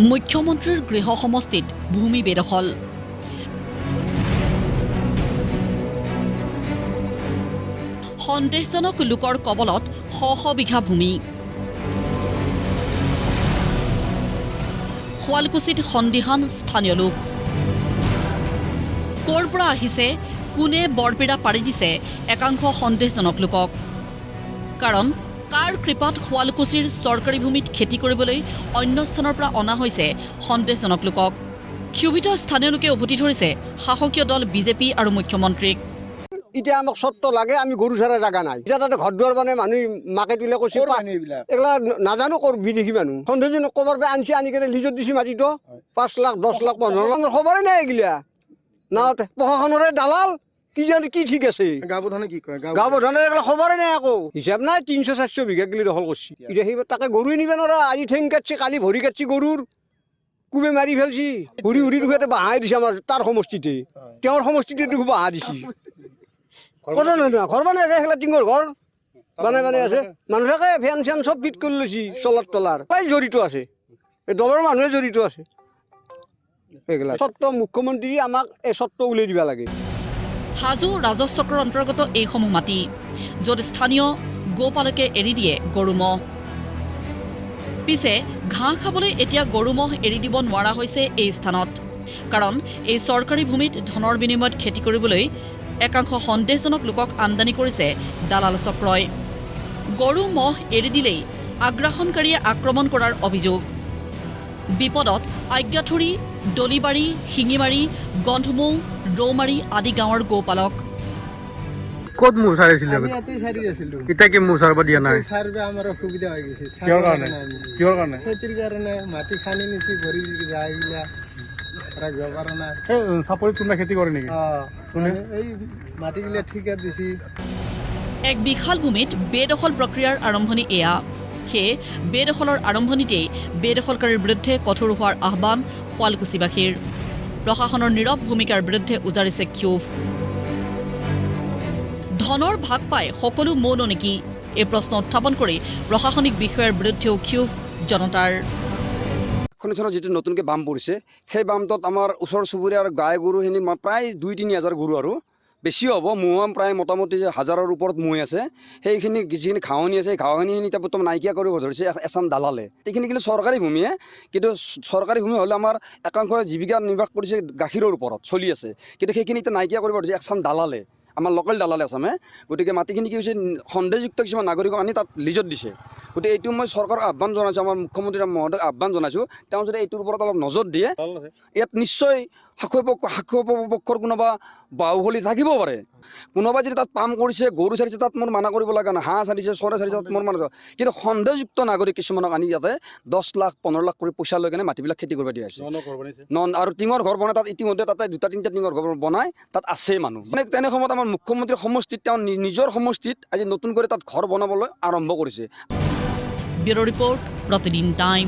মুখ্যমন্ত্ৰীৰ গৃহ সমষ্টিত ভূমি বেদখল। সন্দেহজনক লোকৰ কবলত শ শ বিঘা ভূমি। শুৱালকুছিত সন্দিহান স্থানীয় লোক। ক'ৰ পৰা আহিছে, কোনে বৰপীৰা পাৰি দিছে একাংশ সন্দেহজনক লোকক। কাৰণ কাৰ কৃপাত শুৱালকুছিৰ চৰকাৰী ভূমিত খেতি কৰিবলৈ অন্য স্থানৰ পৰা অনা হৈছে সন্দেহজনক লোকক। ক্ষোভিত স্থানীয় লোকে উভতি ধৰিছে শাসকীয় দল বিজেপি আৰু মুখ্যমন্ত্ৰীক। এতিয়া আমাক চৰ্ত লাগে, আমি গৰু চাৰা জাগা নাই। এতিয়া তাতে ঘৰ দুৱাৰ মানে মানুহ মাকে তুলে কৈছে এইগিলা নাজানো কৰ বিদেশী মানুহ সন্দেহজনক কবাৰ পৰা আনছি, আনি কেনে লিজত দিছি মাটিটো 5 লাখ 10 লাখ 15 লাখ খবৰে নাই এগিলা না। প্ৰশাসনৰে দালাল কি জানি কি ঠিক আছে। গাঁও প্ৰধানে এইগিলা খবৰে নাই, আকৌ হিচাপ নাই। 300-400 বিঘা গিলি দখল কৰছি। এতিয়া সেইবাৰ তাকে গৰুৱে নিব নোৱাৰা। আজি ঠেং কাটছি, কালি ভৰি কাটছি গৰুৰ, কুবে মাৰি ফেলছি। ঘূৰি ঘূৰি দুখতে বাহাই দিছে আমাৰ তাৰ সমষ্টিতে, তেওঁৰ সমষ্টিতে দুখ বাহা দিছি। কথা নহয় ঘৰ বনাই সেইগিলা টিঙৰ ঘৰ বনাই আছে। মানুহ থাকে ফেন চেন চব ফিট কৰি লৈছি, চলাৰ তলাৰ প্ৰায় জড়িত আছে, এই দলৰ মানুহে জড়িত আছে। এইগিলা চৰ্ত মুখ্যমন্ত্ৰী আমাক এই চৰ্ত উলিয়াই দিব লাগে। হাজো ৰাজহ চক্ৰৰ অন্তৰ্গত এইসমূহ মাটি, য'ত স্থানীয় গোপালকে এৰি দিয়ে গৰু ম'হ। পিছে ঘাঁহ খাবলৈ এতিয়া গৰু ম'হ এৰি দিব নোৱাৰা হৈছে এই স্থানত। কাৰণ এই চৰকাৰী ভূমিত ধনৰ বিনিময়ত খেতি কৰিবলৈ একাংশ সন্দেহজনক লোকক আমদানি কৰিছে দালাল চক্ৰই। গৰু ম'হ এৰি দিলেই আগ্ৰাসনকাৰীয়ে আক্ৰমণ কৰাৰ অভিযোগ। বিপদত আজ্ঞাথুৰি, দলিবাৰী, শিঙিমাৰী, গন্ধমৌ, ৰৌমাৰী আদি গাঁৱৰ গোপালক। ক'ত মোৰ চাৰিছিল? এতিয়া কি মোৰ চাৰবা দিয়া নাই? আমাৰ অসুবিধা হৈ গৈছে। কিহৰ কাৰণে? খেতিৰ কাৰণে মাটি খানি নিছি, ভৰি যাইগিলা ৰাখিব পৰা নাই। চাপৰিত কোনোবা খেতি কৰে নেকি? এই মাটিগিলা ঠিকা দিছি। এক বিশাল ভূমিত বেদখল প্ৰক্ৰিয়াৰ আৰম্ভণি এয়া। সেয়ে বেদখলৰ আৰম্ভণিতেই বেদখলকাৰীৰ বিৰুদ্ধে কঠোৰ হোৱাৰ আহ্বান শুৱালকুছিবাসীৰ। প্ৰশাসনৰ নীৰৱ ভূমিকাৰ বিৰুদ্ধে উজাৰিছে ক্ষোভ। ধনৰ ভাগ পাই সকলো মৌন নেকি, এই প্ৰশ্ন উত্থাপন কৰি প্ৰশাসনিক বিষয়াৰ বিৰুদ্ধেও ক্ষোভ জনতাৰ। খনিচনত যিটো নতুনকৈ বাম পৰিছে, সেই বামটোত আমাৰ ওচৰ চুবুৰীয়াৰ গাই গৰুখিনি প্ৰায় 2-3 হাজাৰ গৰু আৰু বেছিও হ'ব। ম'হ প্ৰায় মোটামুটি 1000ৰ ওপৰত ম'হ আছে। সেইখিনি যিখিনি ঘাঁহনি আছে, সেই ঘাঁহনি এতিয়া বৰ্তমান নাইকিয়া কৰিব ধৰিছে এচাম দালালে। সেইখিনি কিন্তু চৰকাৰী ভূমিয়ে, কিন্তু চৰকাৰী ভূমি হ'লে আমাৰ একাংশ জীৱিকা নিৰ্বাহ কৰিছে গাখীৰৰ ওপৰত চলি আছে, কিন্তু সেইখিনি এতিয়া নাইকিয়া কৰিব ধৰিছে এচাম দালালে, আমাৰ লোকেল দালালে আছামে। গতিকে মাটিখিনি কি হৈছে, সন্দেহযুক্ত কিছুমান নাগৰিকক আনি তাত লিজত দিছে। গতিকে এইটো মই চৰকাৰক আহ্বান জনাইছোঁ, আমাৰ মুখ্যমন্ত্ৰী মহোদয়ক আহ্বান জনাইছোঁ, তেওঁ যদি এইটোৰ ওপৰত অলপ নজৰ দিয়ে, ইয়াত নিশ্চয় সাক্ষপক্ষৰ কোনোবা বাহুবলী থাকিব পাৰে। কোনোবাই যদি তাত পাম কৰিছে, গৰু চাৰিছে, তাত মোৰ মানা কৰিব লগা নাই। হাঁহ চাৰিছে, চৰাই চাৰিছে, তাত মোৰ মানা। কিন্তু সন্দেহযুক্ত নাগৰিক কিছুমানক আনি ইয়াতে 10 লাখ 15 লাখ কৰি পইচা লৈ কেনে মাটিবিলাক খেতি কৰিব দিয়া হৈছে। আৰু টিঙৰ ঘৰ বনাই তাত ইতিমধ্যে তাতে 2-3টা টিঙৰ ঘৰ বনাই তাত আছে মানুহ। মানে তেনে সময়ত আমাৰ মুখ্যমন্ত্ৰীৰ সমষ্টিত, তেওঁ নিজৰ সমষ্টিত আজি নতুন কৰি তাত ঘৰ বনাবলৈ আৰম্ভ কৰিছে। ব্যুৰো ৰিপৰ্ট, প্ৰতিদিন টাইম।